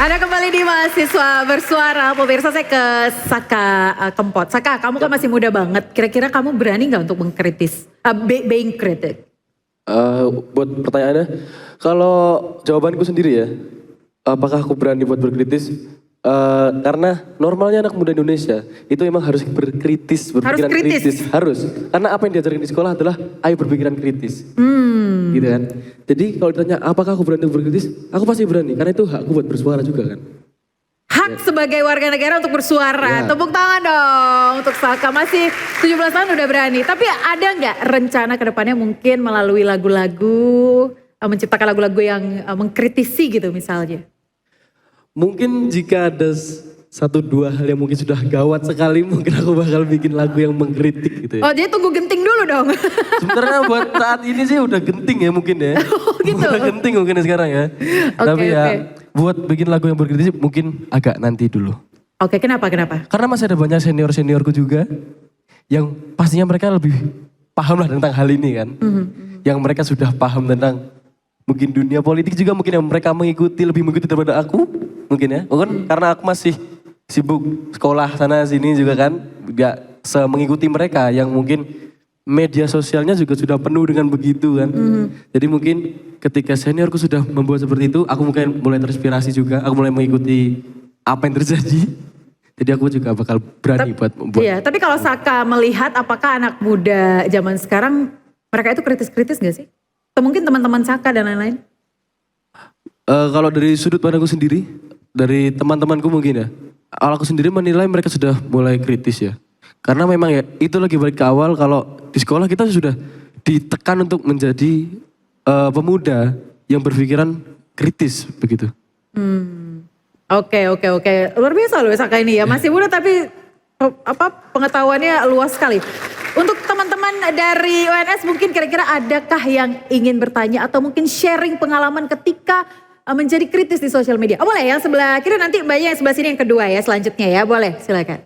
Ada kembali di Mahasiswa Bersuara, pemirsa. Saya ke Saka Kempot. Saka, kamu kan masih muda banget. Kira-kira kamu berani nggak untuk mengkritis, being critic? Buat pertanyaannya, kalau jawabanku sendiri ya, apakah aku berani buat berkritis? Karena normalnya anak muda Indonesia itu emang harus berkritis, berpikiran kritis. Harus. Karena apa yang diajarin di sekolah adalah ayo berpikiran kritis. Gitu kan. Jadi kalau ditanya apakah aku berani berkritis, aku pasti berani. Karena itu hakku buat bersuara juga kan. Hak sebagai warga negara untuk bersuara. Ya. Tepuk tangan dong untuk Saka. Masih 17 tahun udah berani. Tapi ada nggak rencana ke depannya mungkin melalui lagu-lagu, menciptakan lagu-lagu yang mengkritisi gitu misalnya? Mungkin jika ada satu dua hal yang mungkin sudah gawat sekali, mungkin aku bakal bikin lagu yang mengkritik gitu ya. Oh, jadi tunggu genting dulu dong. Sebenarnya buat saat ini sih udah genting ya mungkin ya. Oh gitu. Udah genting mungkin sekarang ya. Tapi ya buat bikin lagu yang berkritik mungkin agak nanti dulu. Oke, kenapa? Karena masih ada banyak senior-seniorku juga yang pastinya mereka lebih paham lah tentang hal ini kan. Yang mereka sudah paham tentang mungkin dunia politik juga, mungkin yang mereka lebih mengikuti daripada aku mungkin ya. Mungkin karena aku masih sibuk sekolah sana sini juga kan, gak mengikuti mereka yang mungkin media sosialnya juga sudah penuh dengan begitu kan. Jadi mungkin ketika seniorku sudah membuat seperti itu, aku mungkin mulai terinspirasi juga, aku mulai mengikuti apa yang terjadi. Jadi aku juga bakal berani buat membuat. Iya, tapi kalau Saka melihat apakah anak muda zaman sekarang mereka itu kritis-kritis gak sih? Atau mungkin teman-teman Saka dan lain-lain? Kalau dari sudut pandangku sendiri, dari teman-temanku mungkin ya, aku sendiri menilai mereka sudah mulai kritis ya. Karena memang ya itu lagi balik ke awal, kalau di sekolah kita sudah ditekan untuk menjadi pemuda yang berpikiran kritis begitu. Oke. Luar biasa loh Saka ini ya, masih muda tapi pengetahuannya luas sekali. Untuk teman-teman dari UNS mungkin kira-kira adakah yang ingin bertanya atau mungkin sharing pengalaman ketika menjadi kritis di sosial media? Oh, boleh yang sebelah kiri, nanti mbaknya yang sebelah sini yang kedua ya selanjutnya ya, boleh silakan.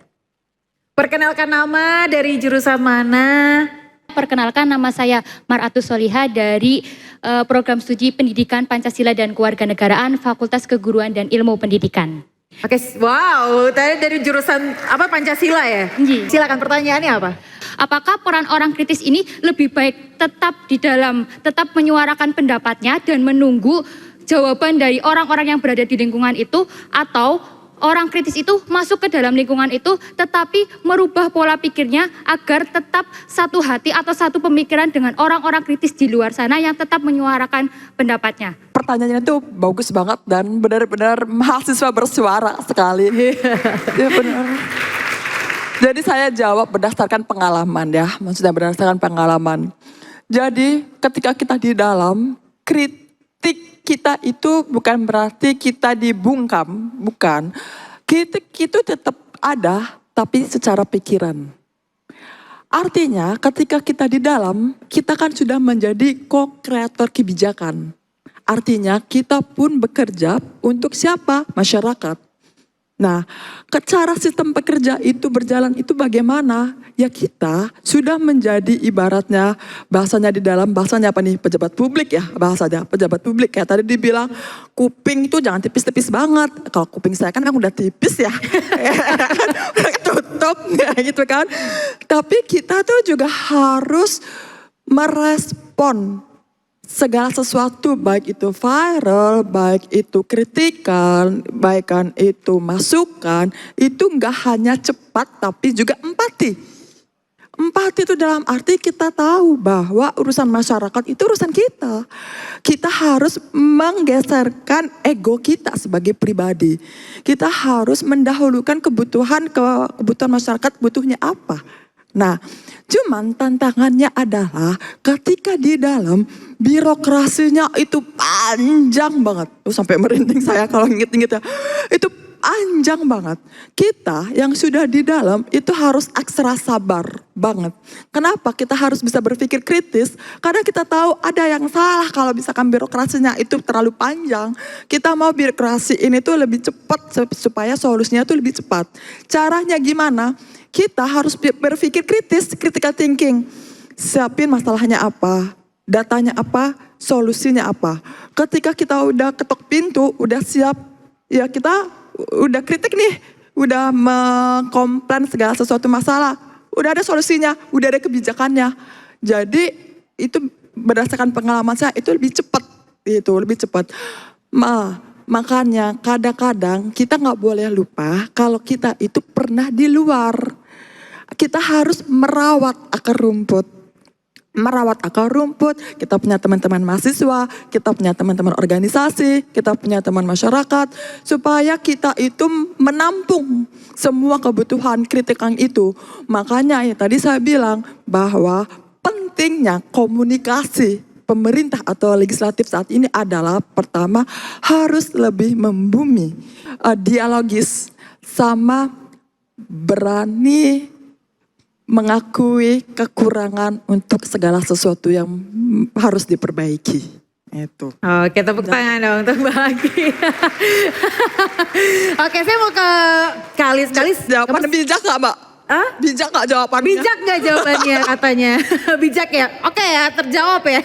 Perkenalkan nama, dari jurusan mana? Perkenalkan, nama saya Maratus Soliha dari program studi Pendidikan Pancasila dan Kewarganegaraan Fakultas Keguruan dan Ilmu Pendidikan. Oke, wow, tadi dari jurusan apa, Pancasila ya? Iya. Silakan, pertanyaannya apa? Apakah peran orang kritis ini lebih baik tetap menyuarakan pendapatnya dan menunggu jawaban dari orang-orang yang berada di lingkungan itu, atau orang kritis itu masuk ke dalam lingkungan itu tetapi merubah pola pikirnya agar tetap satu hati atau satu pemikiran dengan orang-orang kritis di luar sana yang tetap menyuarakan pendapatnya? Pertanyaannya itu bagus banget dan benar-benar mahasiswa bersuara sekali. Ya benar. Jadi saya jawab berdasarkan pengalaman ya, maksudnya berdasarkan pengalaman. Jadi ketika kita di dalam, kritik kita itu bukan berarti kita dibungkam, bukan. Kritik itu tetap ada, tapi secara pikiran. Artinya ketika kita di dalam, kita kan sudah menjadi co-kreator kebijakan. Artinya kita pun bekerja untuk siapa? Masyarakat. Nah, cara sistem pekerja itu berjalan itu bagaimana? Ya kita sudah menjadi ibaratnya bahasanya di dalam, bahasanya apa nih, pejabat publik ya, bahasanya pejabat publik. Kayak tadi dibilang kuping itu jangan tipis-tipis banget. Kalau kuping saya kan udah tipis ya, tutup ya gitu kan. Tapi kita tuh juga harus merespon segala sesuatu, baik itu viral, baik itu kritikan, baik kan itu masukan, itu enggak hanya cepat tapi juga empati. Empati itu dalam arti kita tahu bahwa urusan masyarakat itu urusan kita. Kita harus menggeserkan ego kita sebagai pribadi. Kita harus mendahulukan kebutuhan masyarakat, butuhnya apa. Nah, cuman tantangannya adalah ketika di dalam birokrasinya itu panjang banget. Sampai merinding saya kalau inget-inget ya. Itu panjang banget. Kita yang sudah di dalam itu harus ekstra sabar banget. Kenapa kita harus bisa berpikir kritis? Karena kita tahu ada yang salah kalau misalkan birokrasinya itu terlalu panjang. Kita mau birokrasi ini tuh lebih cepat supaya solusinya tuh lebih cepat. Caranya gimana? Kita harus berpikir kritis, critical thinking. Siapin masalahnya apa, datanya apa, solusinya apa. Ketika kita udah ketok pintu, udah siap ya kita udah kritik nih, udah mengkomplain segala sesuatu masalah, udah ada solusinya, udah ada kebijakannya. Jadi itu berdasarkan pengalaman saya itu lebih cepat, Makanya kadang-kadang kita nggak boleh lupa kalau kita itu pernah di luar. Kita harus merawat akar rumput. Kita punya teman-teman mahasiswa, kita punya teman-teman organisasi, kita punya teman masyarakat, supaya kita itu menampung semua kebutuhan kritikan itu. Makanya ya tadi saya bilang bahwa pentingnya komunikasi pemerintah atau legislatif saat ini adalah pertama harus lebih membumi, dialogis, sama berani mengakui kekurangan untuk segala sesuatu yang harus diperbaiki. Itu. Oke, tepuk tangan dong untuk Mbak Aki. Oke, saya mau ke Kalis. Jawaban bijak gak, Mbak? Hah? Bijak gak jawabannya? Bijak gak jawabannya katanya? Bijak ya? Oke ya, terjawab ya.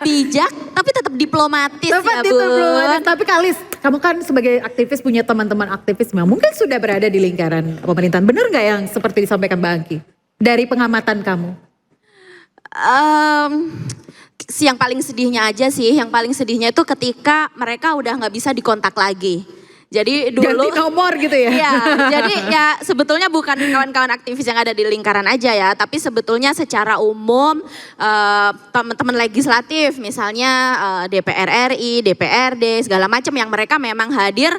Bijak tapi tetap diplomatis Tepat ya itu, Bun. Bun. Tapi Kalis, kamu kan sebagai aktivis punya teman-teman aktivis yang mungkin sudah berada di lingkaran pemerintahan. Benar gak yang seperti disampaikan Mbak Aki? Dari pengamatan kamu? Yang paling sedihnya aja sih, yang paling sedihnya itu ketika mereka udah nggak bisa dikontak lagi. Jadi dulu Ganti nomor gitu ya? Iya, jadi ya sebetulnya bukan kawan-kawan aktivis yang ada di lingkaran aja ya, tapi sebetulnya secara umum teman-teman legislatif, misalnya DPR RI, DPRD, segala macam yang mereka memang hadir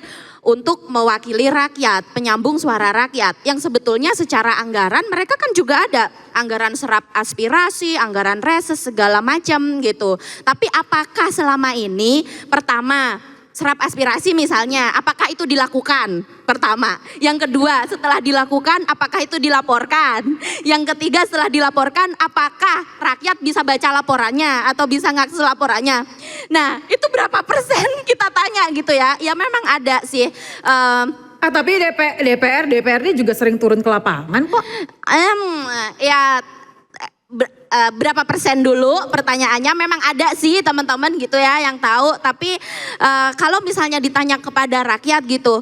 untuk mewakili rakyat, penyambung suara rakyat. Yang sebetulnya secara anggaran mereka kan juga ada anggaran serap aspirasi, anggaran reses segala macam gitu. Tapi apakah selama ini pertama serap aspirasi misalnya, apakah itu dilakukan? Pertama. Yang kedua, setelah dilakukan, apakah itu dilaporkan? Yang ketiga, setelah dilaporkan, apakah rakyat bisa baca laporannya atau bisa ngakses laporannya? Nah, itu berapa persen kita tanya gitu ya? Ya memang ada sih. Tapi DPRD juga sering turun ke lapangan kok. Ya berapa persen dulu pertanyaannya, memang ada sih teman-teman gitu ya yang tahu, tapi kalau misalnya ditanya kepada rakyat gitu,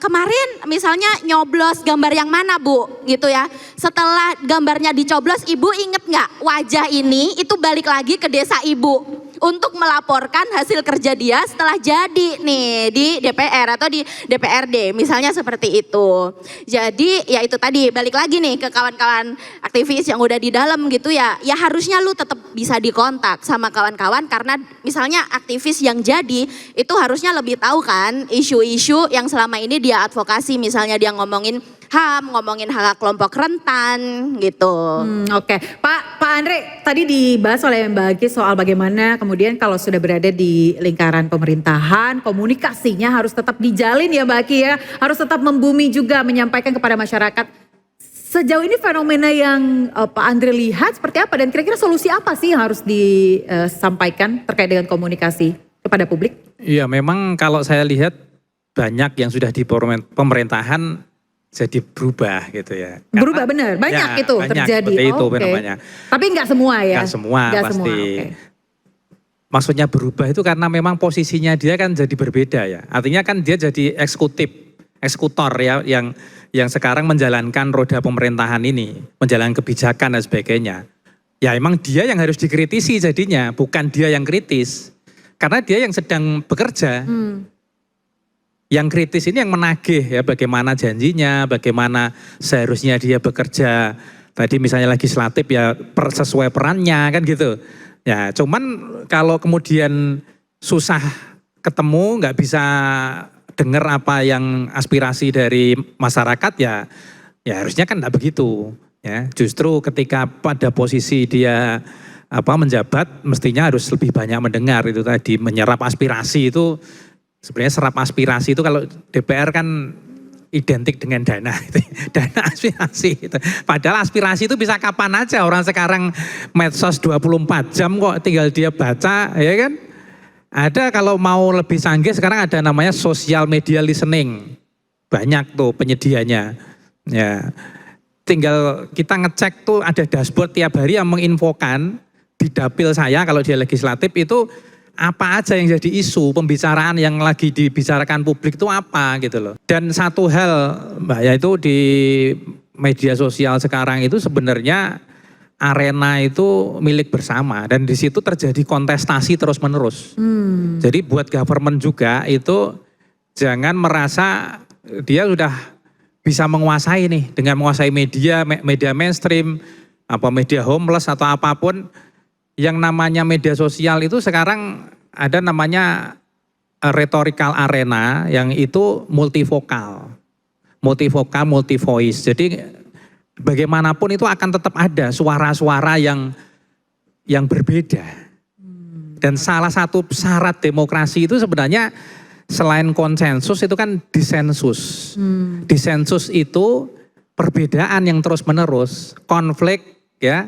kemarin misalnya nyoblos gambar yang mana Bu gitu ya, setelah gambarnya dicoblos ibu inget nggak wajah ini itu balik lagi ke desa ibu untuk melaporkan hasil kerja dia setelah jadi nih di DPR atau di DPRD misalnya seperti itu. Jadi ya itu tadi balik lagi nih ke kawan-kawan aktivis yang udah di dalam gitu ya, ya harusnya lu tetap bisa dikontak sama kawan-kawan, karena misalnya aktivis yang jadi itu harusnya lebih tahu kan isu-isu yang selama ini dia advokasi, misalnya dia ngomongin HAM, ngomongin hak kelompok rentan gitu. Oke. Pak Andre, tadi dibahas oleh Mbak Aki soal bagaimana kemudian kalau sudah berada di lingkaran pemerintahan, komunikasinya harus tetap dijalin ya Mbak Aki ya. Harus tetap membumi juga, menyampaikan kepada masyarakat. Sejauh ini fenomena yang Pak Andre lihat seperti apa, dan kira-kira solusi apa sih yang harus disampaikan terkait dengan komunikasi kepada publik? Iya, memang kalau saya lihat banyak yang sudah di pemerintahan jadi berubah gitu ya. Berubah benar, banyak ya, itu banyak, terjadi. Itu Oke. namanya. Tapi nggak semua ya? Nggak semua pasti. Oke. Maksudnya berubah itu karena memang posisinya dia kan jadi berbeda ya. Artinya kan dia jadi eksekutor ya, yang sekarang menjalankan roda pemerintahan ini, menjalankan kebijakan dan sebagainya. Ya emang dia yang harus dikritisi jadinya, bukan dia yang kritis. Karena dia yang sedang bekerja. Yang kritis ini yang menagih ya, bagaimana janjinya, bagaimana seharusnya dia bekerja. Tadi misalnya legislatif ya sesuai perannya kan gitu. Ya cuman kalau kemudian susah ketemu, nggak bisa dengar apa yang aspirasi dari masyarakat ya harusnya kan nggak begitu. Ya justru ketika pada posisi dia menjabat mestinya harus lebih banyak mendengar, itu tadi menyerap aspirasi itu. Sebenarnya serap aspirasi itu kalau DPR kan identik dengan dana, dana aspirasi. Itu. Padahal aspirasi itu bisa kapan aja, orang sekarang medsos 24 jam kok tinggal dia baca, ya kan. Ada kalau mau lebih canggih sekarang ada namanya social media listening, banyak tuh penyedianya. Ya, tinggal kita ngecek tuh ada dashboard tiap hari yang menginfokan di dapil saya kalau dia legislatif itu apa aja yang jadi isu pembicaraan yang lagi dibicarakan publik itu apa gitu loh. Dan satu hal Mbak, yaitu di media sosial sekarang itu sebenarnya arena itu milik bersama dan di situ terjadi kontestasi terus-menerus. Jadi buat government juga itu jangan merasa dia sudah bisa menguasai nih dengan menguasai media mainstream, apa media homeless atau apapun. Yang namanya media sosial itu sekarang ada namanya rhetorical arena yang itu multivokal, multi voice. Jadi bagaimanapun itu akan tetap ada suara-suara yang berbeda. Dan salah satu syarat demokrasi itu sebenarnya selain konsensus itu kan disensus. Disensus itu perbedaan yang terus-menerus, konflik ya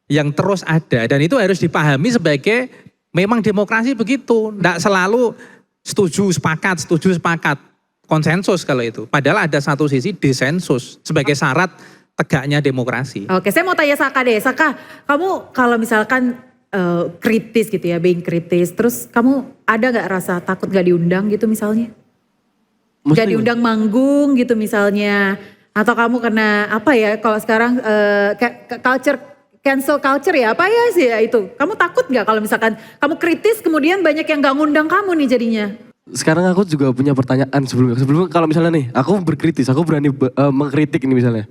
yang terus ada, dan itu harus dipahami sebagai memang demokrasi begitu. Tidak selalu setuju sepakat, konsensus kalau itu. Padahal ada satu sisi disensus sebagai syarat tegaknya demokrasi. Oke, saya mau tanya Saka deh. Saka, kamu kalau misalkan kritis gitu ya, being kritis, terus kamu ada gak rasa takut gak diundang gitu misalnya? Gak diundang manggung gitu misalnya. Atau kamu kena apa ya, kalau sekarang cancel culture ya, apa ya sih ya itu? Kamu takut gak kalau misalkan kamu kritis kemudian banyak yang gak ngundang kamu nih jadinya? Sekarang aku juga punya pertanyaan sebelumnya kalau misalnya nih, aku berkritis, aku berani mengkritik ini misalnya.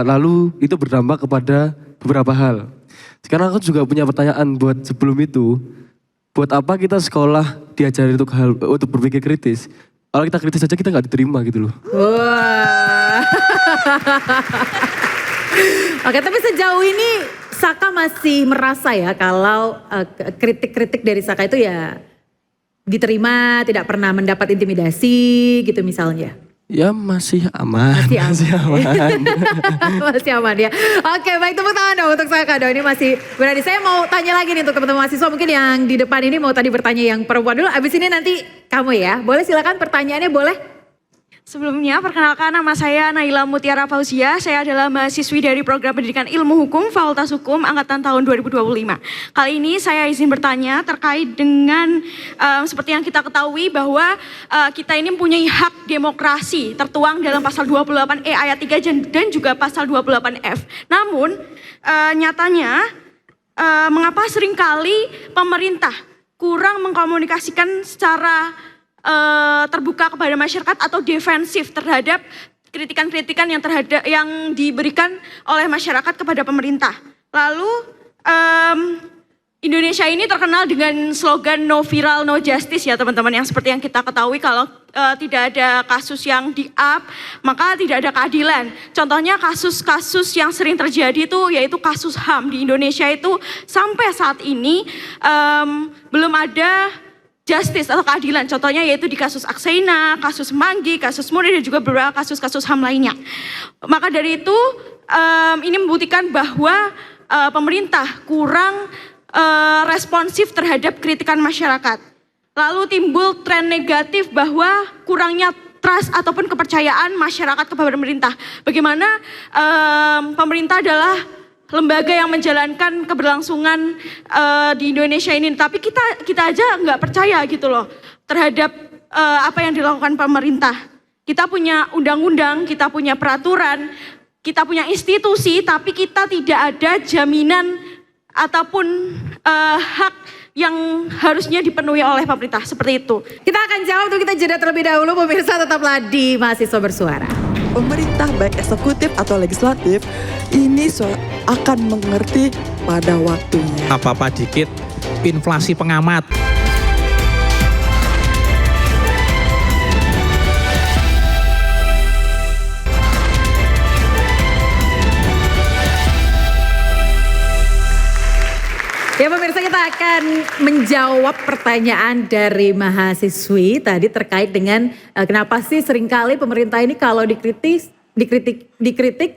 Lalu itu berdampak kepada beberapa hal. Sekarang aku juga punya pertanyaan buat sebelum itu. Buat apa kita sekolah diajari untuk berpikir kritis? Kalau kita kritis aja kita nggak diterima gitu loh. Wah. Oke, tapi sejauh ini Saka masih merasa ya kalau kritik-kritik dari Saka itu ya diterima, tidak pernah mendapat intimidasi gitu misalnya. Ya masih aman. Masih aman. Masih aman ya. Oke, baik, tepuk tangan dong untuk Saka dong. Ini masih berarti saya mau tanya lagi nih untuk teman-teman mahasiswa mungkin yang di depan ini mau tadi bertanya yang perempuan dulu. Abis ini nanti kamu ya. Boleh silakan pertanyaannya boleh. Sebelumnya, perkenalkan nama saya Naila Mutiara Fauzia. Saya adalah mahasiswi dari Program Pendidikan Ilmu Hukum Fakultas Hukum Angkatan tahun 2025. Kali ini saya izin bertanya terkait dengan seperti yang kita ketahui bahwa kita ini mempunyai hak demokrasi tertuang dalam pasal 28E ayat 3 dan juga pasal 28F. Namun nyatanya mengapa seringkali pemerintah kurang mengkomunikasikan secara terbuka kepada masyarakat atau defensif terhadap kritikan-kritikan yang diberikan oleh masyarakat kepada pemerintah. Lalu Indonesia ini terkenal dengan slogan no viral no justice ya teman-teman, yang seperti yang kita ketahui kalau tidak ada kasus yang di-up maka tidak ada keadilan. Contohnya kasus-kasus yang sering terjadi itu yaitu kasus HAM di Indonesia itu sampai saat ini belum ada justice atau keadilan, contohnya yaitu di kasus Akseina, kasus Manggi, kasus Munir dan juga beberapa kasus-kasus HAM lainnya. Maka dari itu ini membuktikan bahwa pemerintah kurang responsif terhadap kritikan masyarakat. Lalu timbul tren negatif bahwa kurangnya trust ataupun kepercayaan masyarakat kepada pemerintah. Bagaimana pemerintah adalah lembaga yang menjalankan keberlangsungan di Indonesia ini, tapi kita aja nggak percaya gitu loh terhadap apa yang dilakukan pemerintah. Kita punya undang-undang, kita punya peraturan, kita punya institusi, tapi kita tidak ada jaminan ataupun hak yang harusnya dipenuhi oleh pemerintah, seperti itu. Kita akan jawab tuh, kita jeda terlebih dahulu. Pemirsa tetaplah di Mahasiswa Bersuara. Pemerintah baik eksekutif atau legislatif ini akan mengerti pada waktunya. Apa-apa dikit inflasi pengamat. Ya pemirsa, kita akan menjawab pertanyaan dari mahasiswi tadi terkait dengan kenapa sih seringkali pemerintah ini kalau dikritik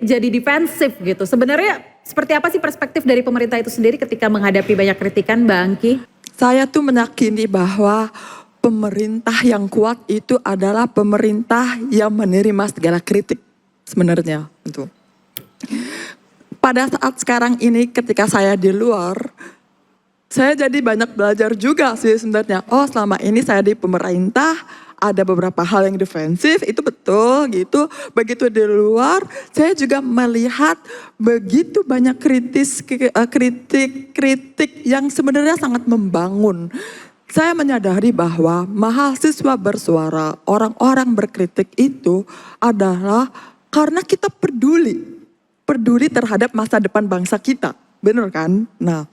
jadi defensif gitu. Sebenarnya seperti apa sih perspektif dari pemerintah itu sendiri ketika menghadapi banyak kritikan, Mbak Angki? Saya tuh meyakini bahwa pemerintah yang kuat itu adalah pemerintah yang menerima segala kritik sebenarnya. Itu. Pada saat sekarang ini ketika saya di luar, saya jadi banyak belajar juga sih sebenarnya. Oh, selama ini saya di pemerintah ada beberapa hal yang defensif, itu betul gitu. Begitu di luar, saya juga melihat begitu banyak kritik yang sebenarnya sangat membangun. Saya menyadari bahwa mahasiswa bersuara, orang-orang berkritik itu adalah karena kita peduli terhadap masa depan bangsa kita. Benar kan? Nah,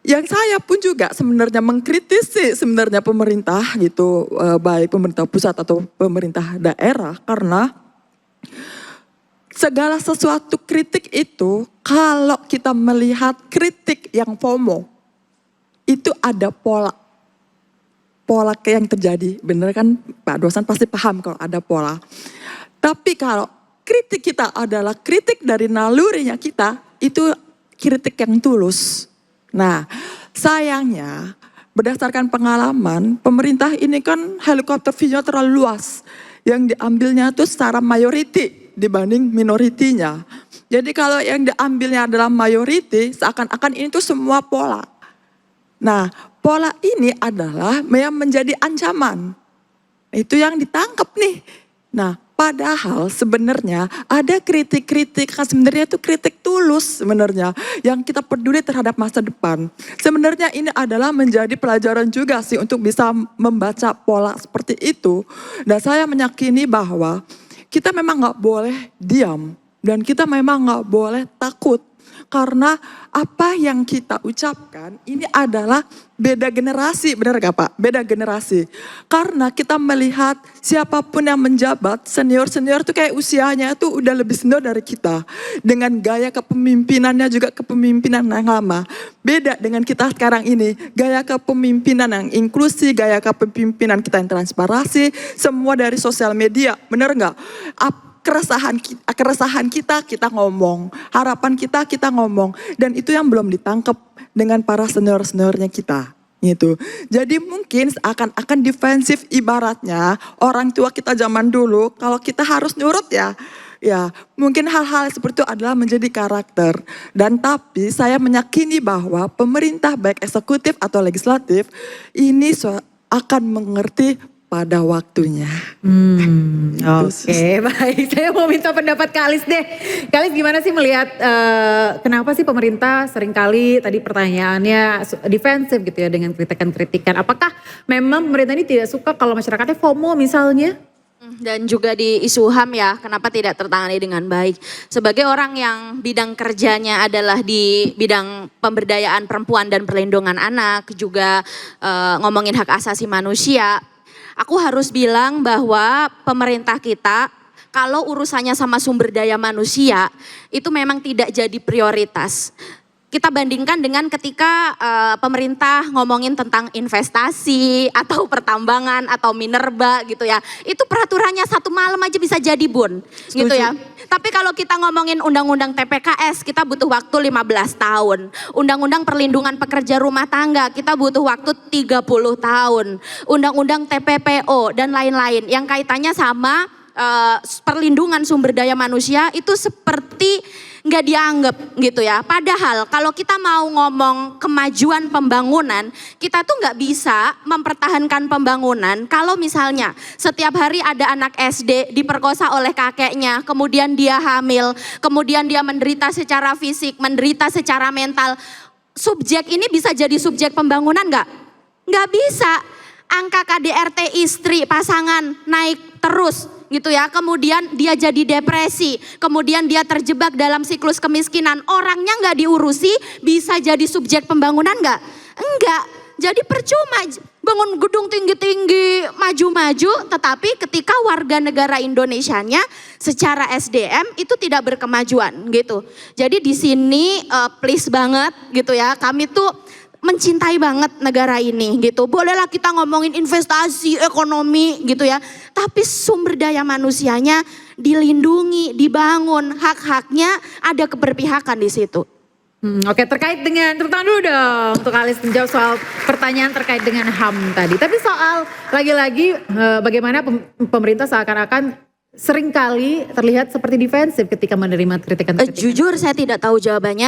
yang saya pun juga sebenarnya mengkritisi sebenarnya pemerintah gitu, baik pemerintah pusat atau pemerintah daerah, karena segala sesuatu kritik itu kalau kita melihat kritik yang FOMO, itu ada pola yang terjadi, benar kan Pak dosen pasti paham kalau ada pola. Tapi kalau kritik kita adalah kritik dari nalurinya kita, itu kritik yang tulus. Nah, sayangnya berdasarkan pengalaman, pemerintah ini kan helikopter view-nya terlalu luas. Yang diambilnya itu secara mayoriti dibanding minoritinya. Jadi kalau yang diambilnya adalah mayoriti, seakan-akan ini tuh semua pola. Nah, pola ini adalah yang menjadi ancaman. Itu yang ditangkap nih. Nah, padahal sebenarnya ada kritik-kritik, sebenarnya itu kritik tulus sebenarnya. Yang kita peduli terhadap masa depan. Sebenarnya ini adalah menjadi pelajaran juga sih untuk bisa membaca pola seperti itu. Dan saya meyakini bahwa kita memang gak boleh diam. Dan kita memang gak boleh takut. Karena apa yang kita ucapkan ini adalah beda generasi, benar gak Pak? Beda generasi. Karena kita melihat siapapun yang menjabat, senior-senior tuh kayak usianya tuh udah lebih senior dari kita. Dengan gaya kepemimpinannya juga kepemimpinan yang lama. Beda dengan kita sekarang ini, gaya kepemimpinan yang inklusi, gaya kepemimpinan kita yang transparansi, semua dari sosial media, benar gak? Keresahan kita ngomong, harapan kita ngomong, dan itu yang belum ditangkap dengan para senior-seniornya kita gitu. Jadi mungkin akan defensif, ibaratnya orang tua kita zaman dulu kalau kita harus nurut ya mungkin hal-hal seperti itu adalah menjadi karakter. Dan tapi saya meyakini bahwa pemerintah baik eksekutif atau legislatif ini akan mengerti pada waktunya. Oke, baik. Saya mau minta pendapat Kak Alis deh. Kak Alis gimana sih melihat kenapa sih pemerintah seringkali tadi pertanyaannya defensif gitu ya dengan kritikan-kritikan. Apakah memang pemerintah ini tidak suka kalau masyarakatnya FOMO misalnya? Dan juga di isu HAM ya, kenapa tidak tertangani dengan baik. Sebagai orang yang bidang kerjanya adalah di bidang pemberdayaan perempuan dan perlindungan anak, juga ngomongin hak asasi manusia, aku harus bilang bahwa pemerintah kita kalau urusannya sama sumber daya manusia itu memang tidak jadi prioritas. Kita bandingkan dengan ketika pemerintah ngomongin tentang investasi atau pertambangan atau minerba gitu ya. Itu peraturannya satu malam aja bisa jadi bun gitu ya. Tapi kalau kita ngomongin undang-undang TPKS kita butuh waktu 15 tahun. Undang-undang perlindungan pekerja rumah tangga kita butuh waktu 30 tahun. Undang-undang TPPO dan lain-lain yang kaitannya sama perlindungan sumber daya manusia itu seperti nggak dianggap gitu ya. Padahal kalau kita mau ngomong kemajuan pembangunan, kita tuh nggak bisa mempertahankan pembangunan kalau misalnya setiap hari ada anak SD diperkosa oleh kakeknya, kemudian dia hamil, kemudian dia menderita secara fisik, menderita secara mental. Subjek ini bisa jadi subjek pembangunan nggak? Nggak bisa. Angka KDRT istri pasangan naik terus gitu ya, kemudian dia jadi depresi, kemudian dia terjebak dalam siklus kemiskinan, orangnya nggak diurusi, bisa jadi subjek pembangunan nggak? Enggak, jadi percuma bangun gedung tinggi-tinggi, maju-maju, tetapi ketika warga negara Indonesianya secara SDM itu tidak berkemajuan gitu. Jadi di sini please banget gitu ya, kami tuh mencintai banget negara ini gitu. Bolehlah kita ngomongin investasi, ekonomi gitu ya. Tapi sumber daya manusianya dilindungi, dibangun, hak-haknya ada keberpihakan di situ. Oke, terkait dengan, tepuk tangan dulu dong untuk Alis menjawab soal pertanyaan terkait dengan HAM tadi. Tapi soal lagi-lagi bagaimana pemerintah seakan-akan seringkali terlihat seperti defensif ketika menerima kritikan. Jujur saya tidak tahu jawabannya.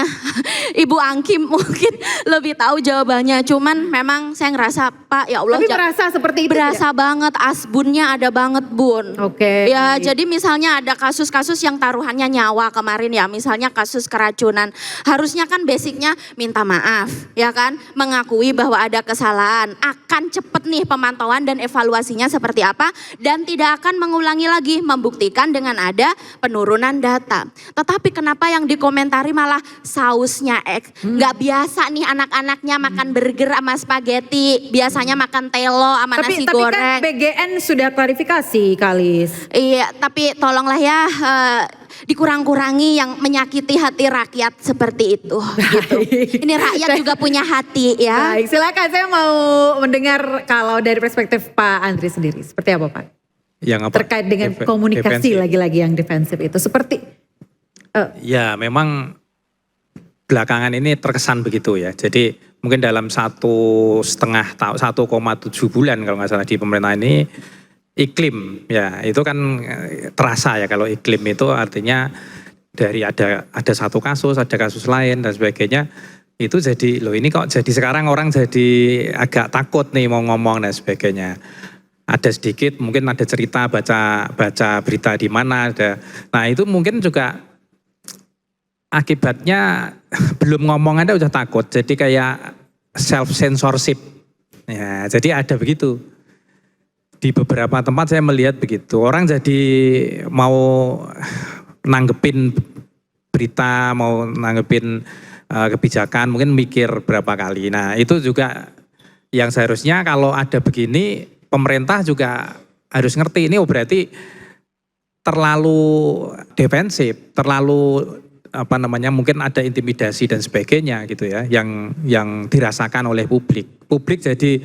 Ibu Angki mungkin lebih tahu jawabannya. Cuman memang saya ngerasa Pak ya Allah. Tapi merasa seperti itu berasa banget, asbunnya ada banget Bun. Oke. Ya jadi misalnya ada kasus-kasus yang taruhannya nyawa kemarin ya. Misalnya kasus keracunan. Harusnya kan basicnya minta maaf ya kan. Mengakui bahwa ada kesalahan. Akan cepet nih pemantauan dan evaluasinya seperti apa. Dan tidak akan mengulangi lagi. Membuktikan dengan ada penurunan data. Tetapi kenapa yang dikomentari malah sausnya nggak biasa nih anak-anaknya makan burger sama spaghetti. Biasanya makan telo sama nasi tapi goreng. Kan BGN sudah klarifikasi Kalis. Iya tapi tolonglah ya dikurang-kurangi yang menyakiti hati rakyat seperti itu. Gitu. Ini rakyat juga punya hati ya. Baik silakan saya mau mendengar kalau dari perspektif Pak Andri sendiri. Seperti apa Pak? Yang apa? Terkait dengan komunikasi defensif. lagi-lagi yang defensif itu. Seperti Ya memang belakangan ini terkesan begitu ya. Jadi mungkin dalam 1,5 tahun, 1,7 bulan kalau nggak salah di pemerintah ini iklim ya itu kan terasa ya kalau iklim itu artinya dari ada satu kasus, ada kasus lain dan sebagainya itu jadi loh ini kok jadi sekarang orang jadi agak takut nih mau ngomong dan sebagainya. Ada sedikit mungkin ada cerita baca berita di mana ada. Nah itu mungkin juga akibatnya belum ngomong Anda udah takut. Jadi kayak self censorship. Ya, jadi ada begitu. Di beberapa tempat saya melihat begitu. Orang jadi mau nanggepin berita, mau nanggepin kebijakan mungkin mikir berapa kali. Nah, itu juga yang seharusnya kalau ada begini pemerintah juga harus ngerti ini berarti terlalu defensif, terlalu mungkin ada intimidasi dan sebagainya gitu ya yang dirasakan oleh publik. Publik jadi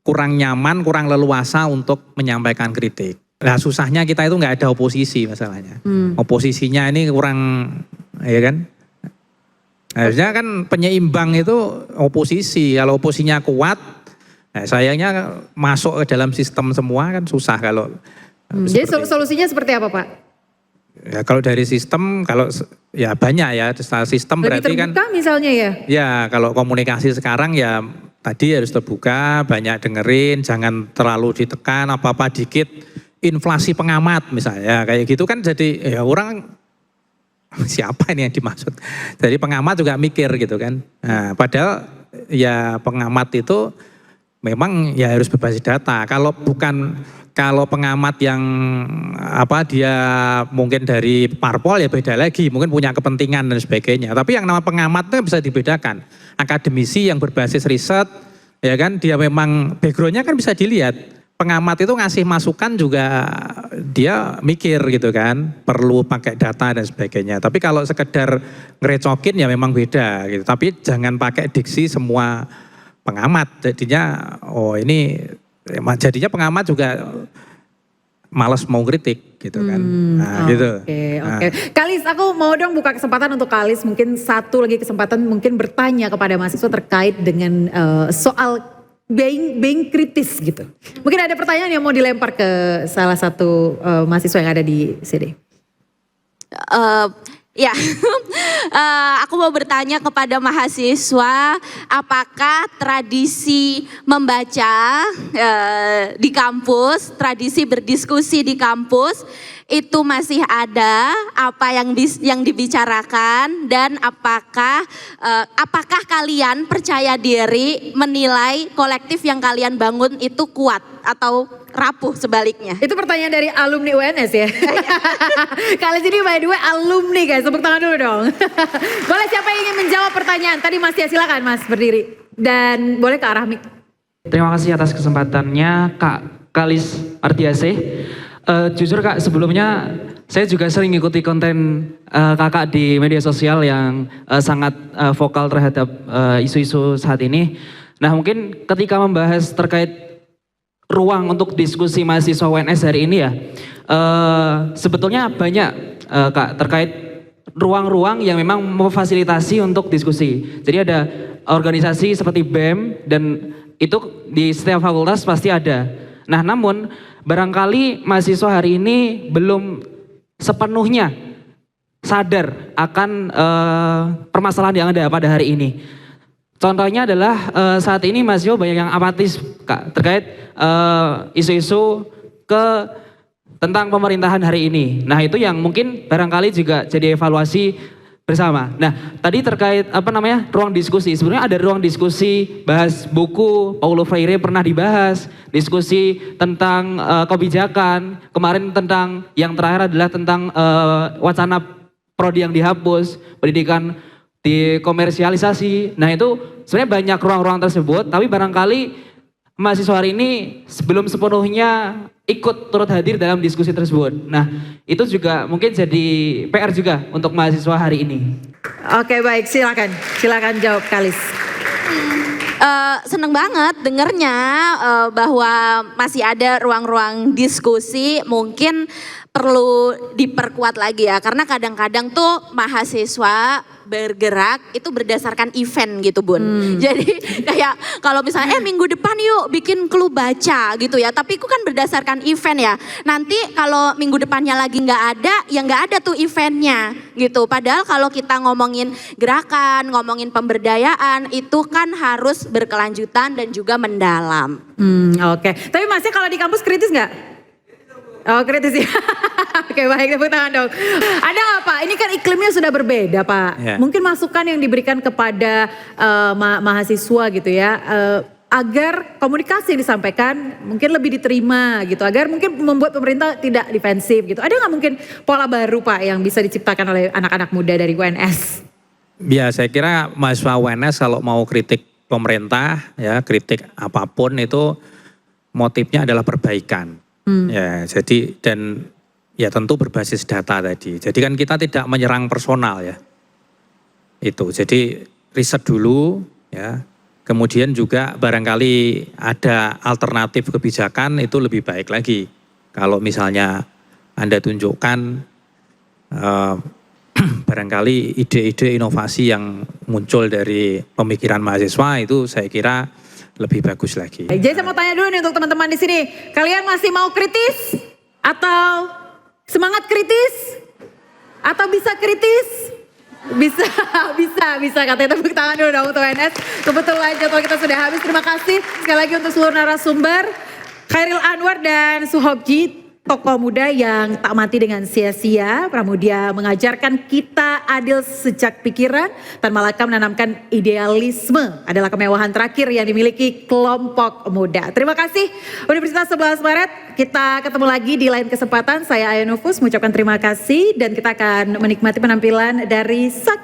kurang nyaman, kurang leluasa untuk menyampaikan kritik. Nah susahnya kita itu nggak ada oposisi masalahnya. Oposisinya ini kurang ya kan. Harusnya kan penyeimbang itu oposisi. Kalau oposisinya kuat, nah, sayangnya masuk ke dalam sistem semua kan susah kalau. Jadi solusinya seperti apa Pak? Ya kalau dari sistem, kalau ya banyak ya sistem Lebih berarti kan. terbuka misalnya ya? Ya kalau komunikasi sekarang ya tadi harus terbuka, banyak dengerin, jangan terlalu ditekan apa-apa dikit. Inflasi pengamat misalnya kayak gitu kan jadi ya orang siapa ini yang dimaksud. Jadi pengamat juga mikir gitu kan. Nah, padahal ya pengamat itu memang ya harus berbasis data. Kalau pengamat yang dia mungkin dari parpol ya beda lagi, mungkin punya kepentingan dan sebagainya. Tapi yang nama pengamat itu bisa dibedakan. Akademisi yang berbasis riset, ya kan, dia memang backgroundnya kan bisa dilihat. Pengamat itu ngasih masukan juga dia mikir gitu kan, perlu pakai data dan sebagainya. Tapi kalau sekedar ngerecokin ya memang beda gitu. Tapi jangan pakai diksi semua pengamat. Jadinya jadinya pengamat juga malas mau kritik gitu kan. Gitu. Oke. Kalis, aku mau dong buka kesempatan untuk Kalis mungkin satu lagi kesempatan mungkin bertanya kepada mahasiswa terkait dengan soal being kritis gitu. Mungkin ada pertanyaan yang mau dilempar ke salah satu mahasiswa yang ada di sini. Aku mau bertanya kepada mahasiswa, apakah tradisi membaca di kampus, tradisi berdiskusi di kampus itu masih ada, apa yang dibicarakan dan apakah kalian percaya diri menilai kolektif yang kalian bangun itu kuat atau rapuh sebaliknya? Itu pertanyaan dari alumni UNS ya. Kali ini by the way alumni guys, tepuk tangan dulu dong. Boleh siapa yang ingin menjawab pertanyaan? Tadi Mas ya silakan Mas berdiri. Dan boleh ke arah mic. Terima kasih atas kesempatannya Kak Kalis Ardiasih. Jujur Kak sebelumnya saya juga sering ikuti konten kakak di media sosial yang sangat vokal terhadap isu-isu saat ini. Nah mungkin ketika membahas terkait ruang untuk diskusi mahasiswa UNS hari ini ya, sebetulnya banyak Kak terkait ruang-ruang yang memang memfasilitasi untuk diskusi. Jadi ada organisasi seperti BEM dan itu di setiap fakultas pasti ada. Nah namun barangkali mahasiswa hari ini belum sepenuhnya sadar akan permasalahan yang ada pada hari ini. Contohnya adalah saat ini mahasiswa banyak yang apatis Kak, terkait isu-isu tentang pemerintahan hari ini. Nah itu yang mungkin barangkali juga jadi evaluasi bersama. Nah tadi terkait ruang diskusi. Sebenarnya ada ruang diskusi bahas buku Paulo Freire pernah dibahas, diskusi tentang kebijakan. Kemarin tentang yang terakhir adalah tentang wacana prodi yang dihapus, pendidikan dikomersialisasi. Nah itu sebenarnya banyak ruang-ruang tersebut, tapi barangkali mahasiswa hari ini belum sepenuhnya ikut turut hadir dalam diskusi tersebut. Nah itu juga mungkin jadi PR juga untuk mahasiswa hari ini. Oke baik, silakan jawab Kalis. Seneng banget dengernya bahwa masih ada ruang-ruang diskusi, mungkin perlu diperkuat lagi ya, karena kadang-kadang tuh mahasiswa bergerak itu berdasarkan event gitu Bun. Jadi kayak kalau misalnya minggu depan yuk bikin klub baca gitu ya, tapi itu kan berdasarkan event ya. Nanti kalau minggu depannya lagi nggak ada, ya nggak ada tuh eventnya gitu. Padahal kalau kita ngomongin gerakan, ngomongin pemberdayaan itu kan harus berkelanjutan dan juga mendalam. Oke. Tapi Masnya kalau di kampus kritis nggak? Oh kritis ya. Oke baik, tepuk tangan dong. Ada nggak Pak? Ini kan iklimnya sudah berbeda Pak. Ya. Mungkin masukan yang diberikan kepada mahasiswa gitu ya. Agar komunikasi yang disampaikan mungkin lebih diterima gitu. Agar mungkin membuat pemerintah tidak defensif gitu. Ada nggak mungkin pola baru Pak yang bisa diciptakan oleh anak-anak muda dari UNS? Ya saya kira mahasiswa UNS kalau mau kritik pemerintah ya, kritik apapun itu motifnya adalah perbaikan. Ya, jadi dan ya tentu berbasis data tadi. Jadi kan kita tidak menyerang personal ya. Itu. Jadi riset dulu ya. Kemudian juga barangkali ada alternatif kebijakan itu lebih baik lagi. Kalau misalnya Anda tunjukkan barangkali ide-ide inovasi yang muncul dari pemikiran mahasiswa itu saya kira lebih bagus lagi. Jadi saya mau tanya dulu nih untuk teman-teman di sini, kalian masih mau kritis atau semangat kritis atau bisa kritis? Bisa katanya, tepuk tangan dulu dong untuk UNS. Kebetulan jadwal kita sudah habis. Terima kasih sekali lagi untuk seluruh narasumber, Khairil Anwar dan Suhobji, tokoh muda yang tak mati dengan sia-sia. Pramudia mengajarkan kita adil sejak pikiran, Tan Malaka menanamkan idealisme adalah kemewahan terakhir yang dimiliki kelompok muda. Terima kasih Universitas 11 Maret. Kita ketemu lagi di lain kesempatan. Saya Aya Nufus mengucapkan terima kasih dan kita akan menikmati penampilan dari Saki